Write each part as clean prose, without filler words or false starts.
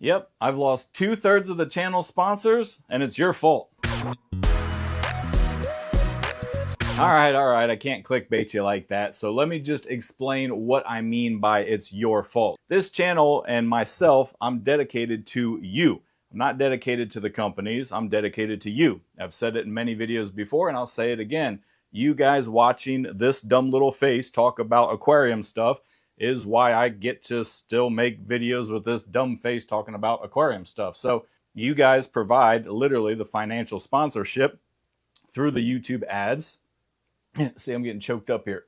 Yep, I've lost 2/3 of the channel sponsors, and it's your fault. Alright, I can't clickbait you like that, so let me just explain what I mean by it's your fault. This channel and myself, I'm dedicated to you. I'm not dedicated to the companies, I'm dedicated to you. I've said it in many videos before, and I'll say it again. You guys watching this dumb little face talk about aquarium stuff is why I get to still make videos with this dumb face talking about aquarium stuff. So you guys provide literally the financial sponsorship through the YouTube ads. See, I'm getting choked up here.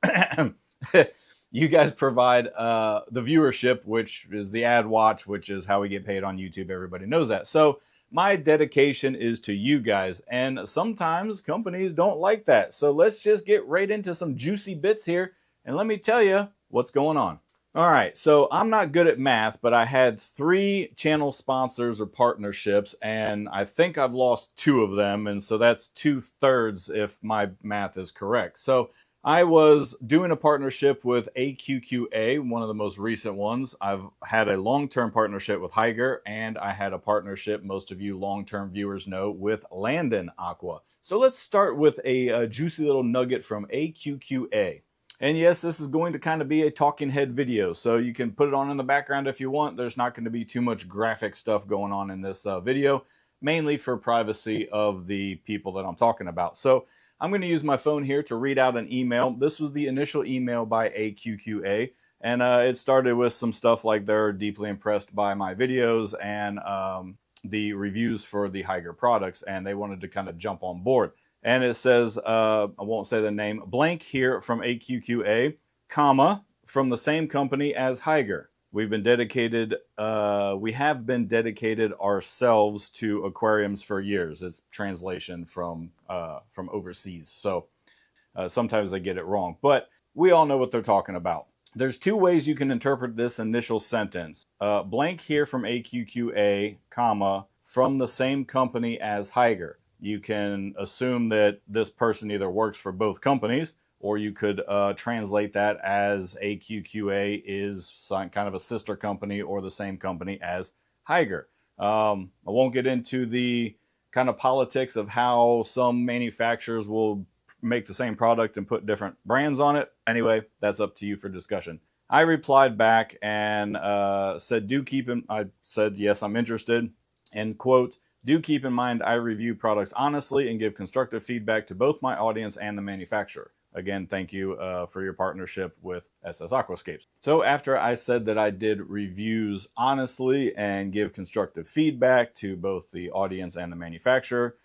You guys provide the viewership, which is the ad watch, which is how we get paid on YouTube. Everybody knows that. So my dedication is to you guys, and sometimes companies don't like that. So let's just get right into some juicy bits here, and let me tell you what's going on. All right, so I'm not good at math, but I had 3 channel sponsors or partnerships, and I think I've lost 2 of them, and so that's 2/3 if my math is correct. So I was doing a partnership with AQQA, one of the most recent ones. I've had a long-term partnership with Hygger, and I had a partnership, most of you long-term viewers know, with Landon Aqua. So let's start with a juicy little nugget from AQQA. And yes, this is going to kind of be a talking head video, so you can put it on in the background if you want. There's not going to be too much graphic stuff going on in this video, mainly for privacy of the people that I'm talking about. So I'm going to use my phone here to read out an email. This was the initial email by AQQA, and it started with some stuff like they're deeply impressed by my videos and the reviews for the Hygger products, and they wanted to kind of jump on board. And it says, I won't say the name, blank here from AQQA, comma, from the same company as Hygger. We have been dedicated ourselves to aquariums for years. It's translation from overseas. So sometimes they get it wrong, but we all know what they're talking about. There's 2 ways you can interpret this initial sentence. Blank here from AQQA, comma, from the same company as Hygger. You can assume that this person either works for both companies, or you could translate that as AQQA is some kind of a sister company or the same company as Hygger. I won't get into the kind of politics of how some manufacturers will make the same product and put different brands on it. Anyway, that's up to you for discussion. I replied back and said, I said, yes, I'm interested, and quote, do keep in mind I review products honestly and give constructive feedback to both my audience and the manufacturer. Again, thank you for your partnership with SS Aquascapes. So after I said that I did reviews honestly and give constructive feedback to both the audience and the manufacturer,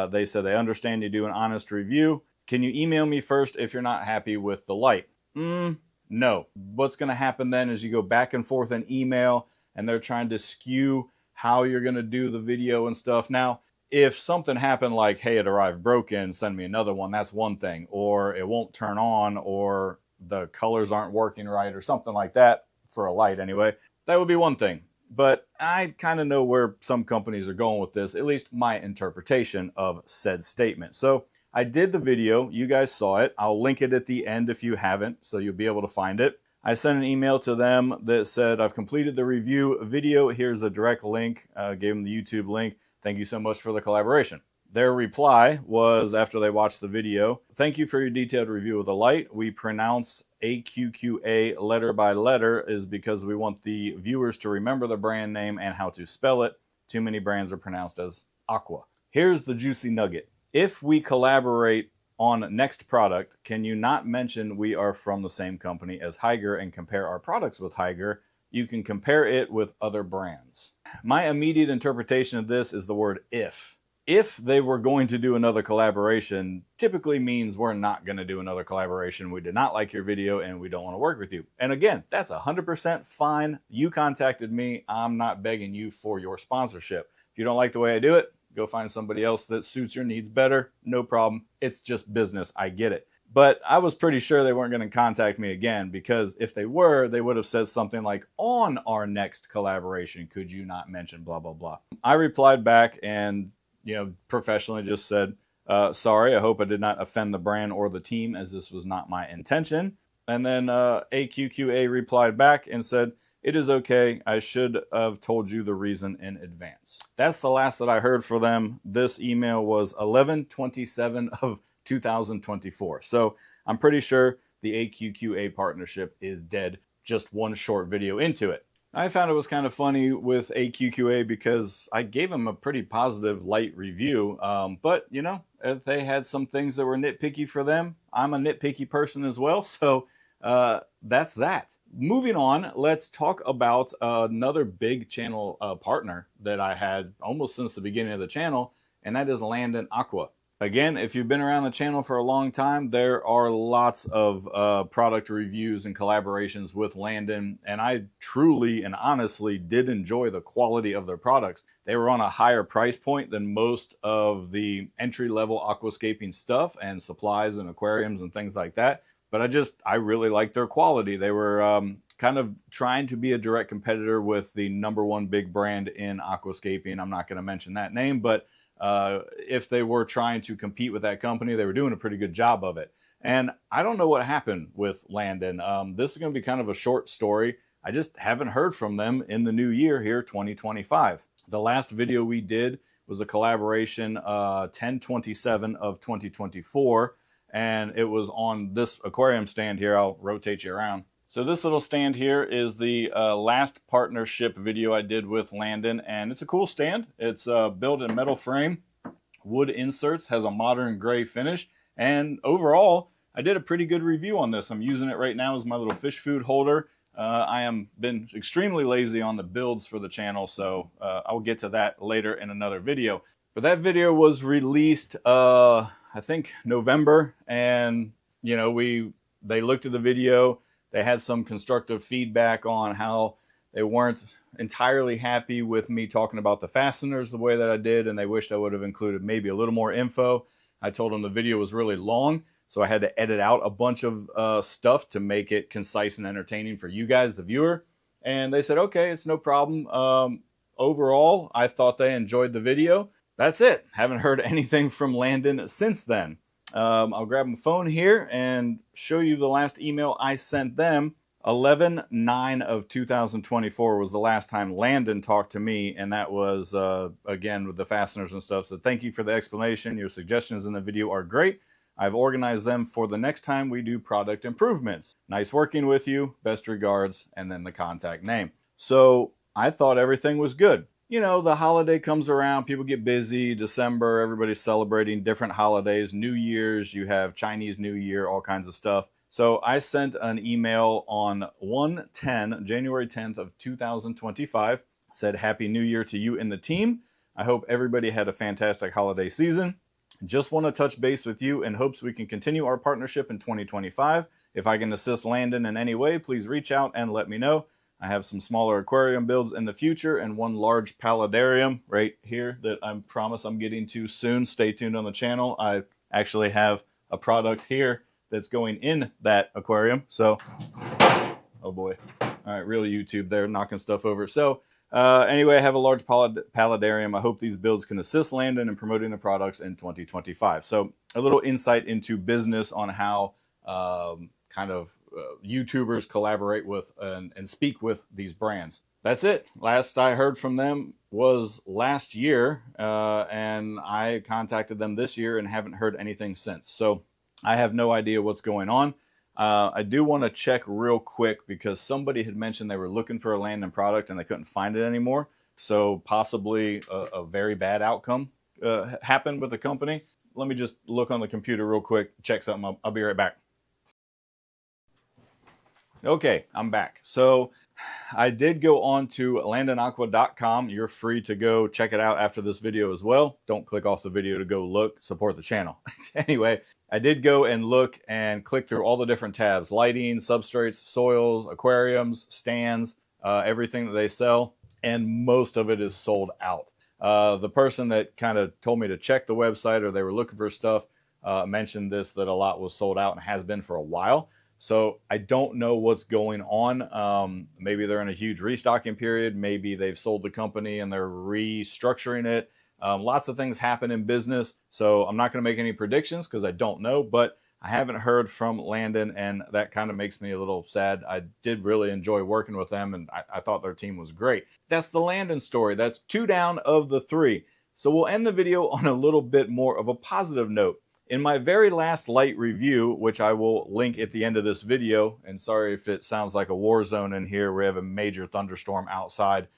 they said they understand you do an honest review. Can you email me first if you're not happy with the light? No. What's going to happen then is you go back and forth in email, and they're trying to skew how you're going to do the video and stuff. Now, if something happened like, hey, it arrived broken, send me another one, that's one thing. Or it won't turn on, or the colors aren't working right, or something like that, for a light anyway, that would be one thing. But I kind of know where some companies are going with this, at least my interpretation of said statement. So I did the video, you guys saw it. I'll link it at the end if you haven't, so you'll be able to find it. I sent an email to them that said, I've completed the review video. Here's a direct link. Gave them the YouTube link. Thank you so much for the collaboration. Their reply was, after they watched the video, thank you for your detailed review of the light. We pronounce AQQA letter by letter is because we want the viewers to remember the brand name and how to spell it. Too many brands are pronounced as Aqua. Here's the juicy nugget. If we collaborate on next product, can you not mention we are from the same company as Hygger and compare our products with Hygger? You can compare it with other brands. My immediate interpretation of this is the word if. If they were going to do another collaboration, typically means we're not going to do another collaboration. We did not like your video and we don't want to work with you. And again, that's 100% fine. You contacted me. I'm not begging you for your sponsorship. If you don't like the way I do it, go find somebody else that suits your needs better. No problem. It's just business. I get it. But I was pretty sure they weren't going to contact me again, because if they were, they would have said something like, on our next collaboration, could you not mention blah, blah, blah. I replied back and, professionally just said, sorry, I hope I did not offend the brand or the team, as this was not my intention. And then AQQA replied back and said, It is okay. I should have told you the reason in advance. That's the last that I heard for them. This email was 11/27 of 2024. So I'm pretty sure the AQQA partnership is dead, just one short video into it. I found it was kind of funny with AQQA because I gave them a pretty positive, light review. But, you know, if they had some things that were nitpicky for them, I'm a nitpicky person as well. So that's that. Moving on, let's talk about another big channel partner that I had almost since the beginning of the channel, and that is Landon Aqua. Again, if you've been around the channel for a long time, there are lots of product reviews and collaborations with Landon, and I truly and honestly did enjoy the quality of their products. They were on a higher price point than most of the entry-level aquascaping stuff and supplies and aquariums and things like that. But I really liked their quality. They were kind of trying to be a direct competitor with the #1 big brand in aquascaping. I'm not going to mention that name, but if they were trying to compete with that company, they were doing a pretty good job of it. And I don't know what happened with Landon. This is going to be kind of a short story. I just haven't heard from them in the new year here, 2025. The last video we did was a collaboration 10/27 of 2024. And it was on this aquarium stand here. I'll rotate you around. So this little stand here is the last partnership video I did with Landon, and it's a cool stand. It's built in metal frame, wood inserts, has a modern gray finish, and overall, I did a pretty good review on this. I'm using it right now as my little fish food holder. I am been extremely lazy on the builds for the channel, so I'll get to that later in another video. But that video was released I think November, and you know, they looked at the video. They had some constructive feedback on how they weren't entirely happy with me talking about the fasteners the way that I did, and they wished I would have included maybe a little more info. I told them the video was really long, so I had to edit out a bunch of stuff to make it concise and entertaining for you guys, the viewer. And they said, okay, it's no problem. Overall, I thought they enjoyed the video. That's it. Haven't heard anything from Landon since then. I'll grab my phone here and show you the last email I sent them. 11/9 of 2024 was the last time Landon talked to me, and that was, again, with the fasteners and stuff. So thank you for the explanation. Your suggestions in the video are great. I've organized them for the next time we do product improvements. Nice working with you. Best regards, and then the contact name. So I thought everything was good. You know, the holiday comes around, people get busy, December, everybody's celebrating different holidays, New Year's, you have Chinese New Year, all kinds of stuff. So I sent an email on January 10th of 2025, said Happy New Year to you and the team. I hope everybody had a fantastic holiday season. Just want to touch base with you in hopes we can continue our partnership in 2025. If I can assist Landon in any way, please reach out and let me know. I have some smaller aquarium builds in the future and one large paludarium right here that I promise I'm getting to soon. Stay tuned on the channel. I actually have a product here that's going in that aquarium. So, oh boy. All right, real YouTube there, knocking stuff over. So anyway, I have a large paludarium. I hope these builds can assist Landon in promoting the products in 2025. So a little insight into business on how YouTubers collaborate with and speak with these brands. That's it. Last I heard from them was last year, and I contacted them this year and haven't heard anything since. So I have no idea what's going on. I do want to check real quick because somebody had mentioned they were looking for a Landon product and they couldn't find it anymore. So possibly a very bad outcome happened with the company. Let me just look on the computer real quick, check something. I'll be right back. Okay, I'm back. So I did go on to landonaqua.com. You're free to go check it out after this video as well. Don't click off the video to go look, support the channel. Anyway, I did go and look and click through all the different tabs: lighting, substrates, soils, aquariums, stands, everything that they sell, and most of it is sold out. The person that kind of told me to check the website, or they were looking for stuff, mentioned this, that a lot was sold out and has been for a while. So I don't know what's going on. Maybe they're in a huge restocking period. Maybe they've sold the company and they're restructuring it. Lots of things happen in business. So I'm not going to make any predictions because I don't know. But I haven't heard from Landon, and that kind of makes me a little sad. I did really enjoy working with them, and I thought their team was great. That's the Landon story. That's 2 down of the 3. So we'll end the video on a little bit more of a positive note. In my very last light review, which I will link at the end of this video, and sorry if it sounds like a war zone in here, we have a major thunderstorm outside,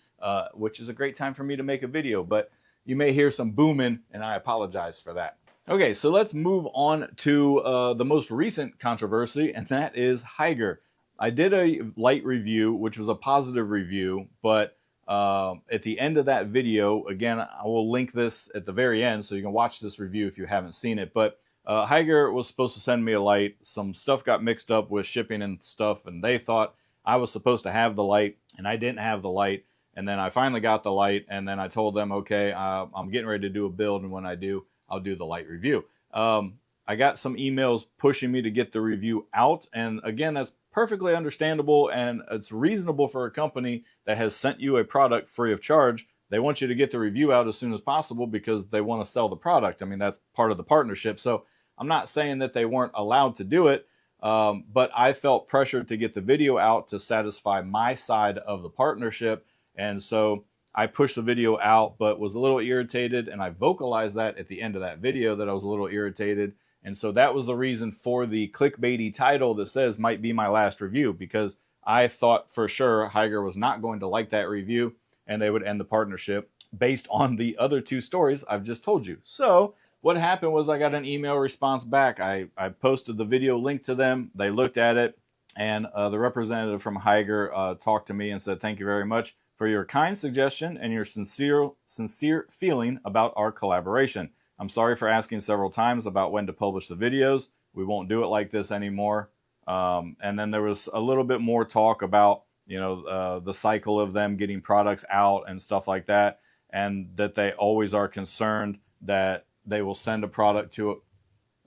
which is a great time for me to make a video, but you may hear some booming, and I apologize for that. Okay, so let's move on to the most recent controversy, and that is Hygger. I did a light review, which was a positive review, but at the end of that video, again, I will link this at the very end so you can watch this review if you haven't seen it, but Hygger was supposed to send me a light. Some stuff got mixed up with shipping and stuff, and they thought I was supposed to have the light, and I didn't have the light. And then I finally got the light, and then I told them, okay, I'm getting ready to do a build, and when I do, I'll do the light review. I got some emails pushing me to get the review out, and again, that's perfectly understandable, and it's reasonable for a company that has sent you a product free of charge. They want you to get the review out as soon as possible because they want to sell the product. I mean, that's part of the partnership. So I'm not saying that they weren't allowed to do it, but I felt pressured to get the video out to satisfy my side of the partnership. And so I pushed the video out, but was a little irritated, and I vocalized that at the end of that video that I was a little irritated. And so that was the reason for the clickbaity title that says might be my last review, because I thought for sure Hygger was not going to like that review and they would end the partnership based on the other 2 stories I've just told you. So what happened was I got an email response back. I posted the video link to them. They looked at it, and the representative from Hygger talked to me and said, "Thank you very much for your kind suggestion and your sincere feeling about our collaboration. I'm sorry for asking several times about when to publish the videos. We won't do it like this anymore." And then there was a little bit more talk about, you know, the cycle of them getting products out and stuff like that, and that they always are concerned that they will send a product to it.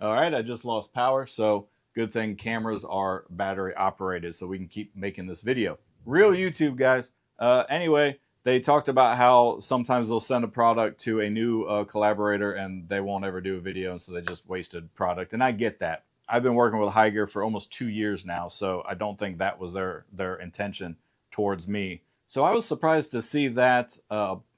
All right, I just lost power, so good thing cameras are battery operated so we can keep making this video. Real YouTube, guys. Anyway, they talked about how sometimes they'll send a product to a new collaborator and they won't ever do a video, and so they just wasted product. And I get that. I've been working with Hygger for almost 2 years now, so I don't think that was their intention towards me. So I was surprised to see that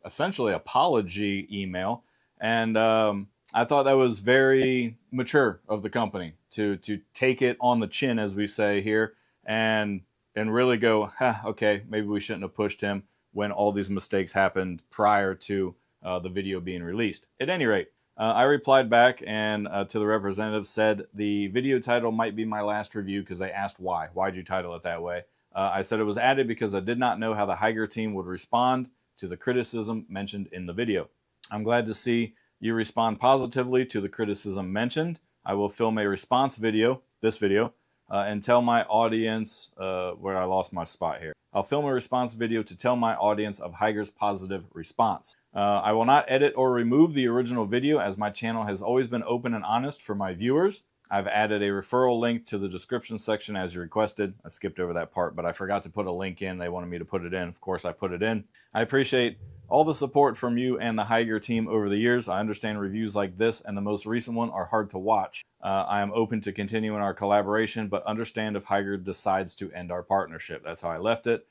essentially apology email, and I thought that was very mature of the company to take it on the chin, as we say here, and really go, okay, maybe we shouldn't have pushed him when all these mistakes happened prior to the video being released. At any rate, I replied back and to the representative said the video title might be my last review because they asked why. Why'd you title it that way? I said it was added because I did not know how the Hygger team would respond to the criticism mentioned in the video. I'm glad to see you respond positively to the criticism mentioned. I will film a response video, this video, and tell my audience, where I lost my spot here. I'll film a response video to tell my audience of Hygger's positive response. I will not edit or remove the original video as my channel has always been open and honest for my viewers. I've added a referral link to the description section as you requested. I skipped over that part, but I forgot to put a link in. They wanted me to put it in. Of course, I put it in. I appreciate all the support from you and the Hygger team over the years. I understand reviews like this and the most recent one are hard to watch. I am open to continuing our collaboration, but understand if Hygger decides to end our partnership. That's how I left it.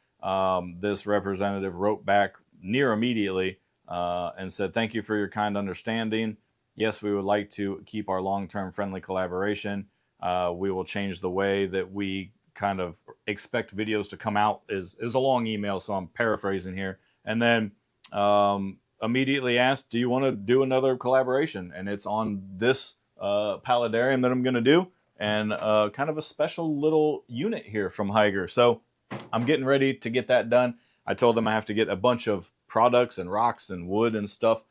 This representative wrote back near immediately and said, "Thank you for your kind understanding. Yes, we would like to keep our long-term friendly collaboration. We will change the way that we kind of expect videos to come out." Is a long email, so I'm paraphrasing here. And then immediately asked, "Do you want to do another collaboration?" And it's on this paludarium that I'm going to do, and kind of a special little unit here from Hygger. So I'm getting ready to get that done. I told them I have to get a bunch of products and rocks and wood and stuff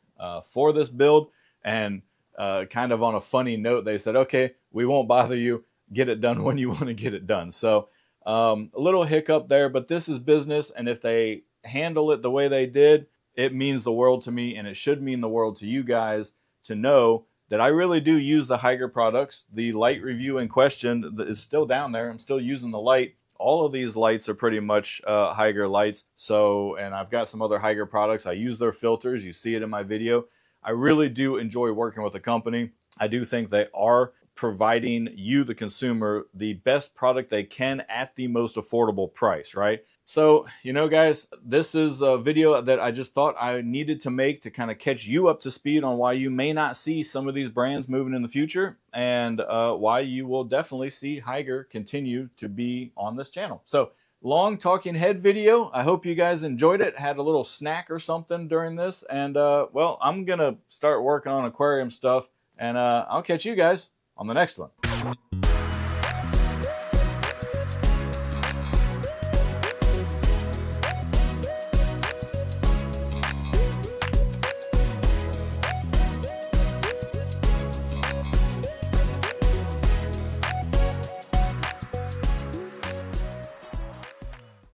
for this build. And kind of on a funny note, they said, "Okay, we won't bother you. Get it done when you want to get it done." So a little hiccup there, but this is business. And if they handle it the way they did, it means the world to me, and it should mean the world to you guys to know that I really do use the Hygger products. The light review in question is still down there. I'm still using the light. All of these lights are pretty much Hygger lights. So, and I've got some other Hygger products. I use their filters. You see it in my video. I really do enjoy working with the company. I do think they are providing you, the consumer, the best product they can at the most affordable price, right? So, you know, guys, this is a video that I just thought I needed to make to kind of catch you up to speed on why you may not see some of these brands moving in the future, and why you will definitely see Hygger continue to be on this channel. So, long talking head video. I hope you guys enjoyed it, had a little snack or something during this, and well, I'm gonna start working on aquarium stuff, and I'll catch you guys on the next one.